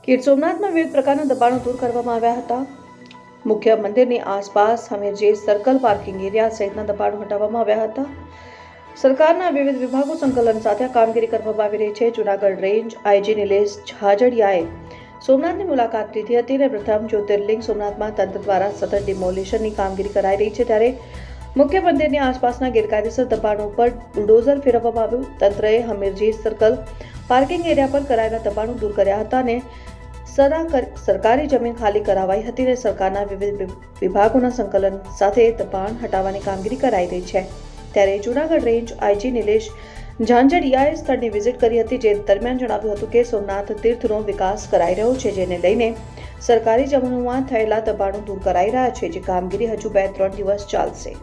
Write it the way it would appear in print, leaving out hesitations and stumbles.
ગીર સોમનાથમાં વિવિધ પ્રકારના દબાણો દૂર કરવામાં આવ્યા હતા. મુખ્ય મંદિરની આસપાસ હમીરજી સર્કલ, પાર્કિંગ એરિયા સહિતના દબાણો હટાવવામાં આવ્યા હતા. સરકારના વિવિધ વિભાગો સંકલન સાથે કામગીરી કરવામાં આવી રહી છે. જૂનાગઢ રેન્જ આઈજી નિલેશ ઝાઝડિયાએ સોમનાથની મુલાકાત લીધી હતી અને પ્રથમ જ્યોતિર્લિંગ સોમનાથમાં તંત્ર દ્વારા સતત ડિમોલિશનની કામગીરી કરાઈ રહી છે, ત્યારે મુખ્ય મંદિરની આસપાસના ગેરકાયદેસર દબાણો પર બુલડોઝર ફેરવવામાં આવ્યું. તંત્રએ હમીરજી સર્કલ, પાર્કિંગ એરિયા પર કરાયેલા દબાણો દૂર કર્યા હતા અને સરકારી જમીન ખાલી કરાવાઈ હતી અને સરકારના વિવિધ વિભાગોના સંકલન સાથે દબાણ હટાવવાની કામગીરી કરાઈ રહી છે. ત્યારે જૂનાગઢ રેન્જ આઈજી નિલેશ ઝાંઝડિયાએ સ્થળની વિઝિટ કરી હતી, જે દરમિયાન જણાવ્યું હતું કે સોમનાથ તીર્થનો વિકાસ કરાઈ રહ્યો છે, જેને લઈને સરકારી જમીનોમાં થયેલા દબાણો દૂર કરાઈ રહ્યા છે, જે કામગીરી હજુ 2-3 દિવસ ચાલશે.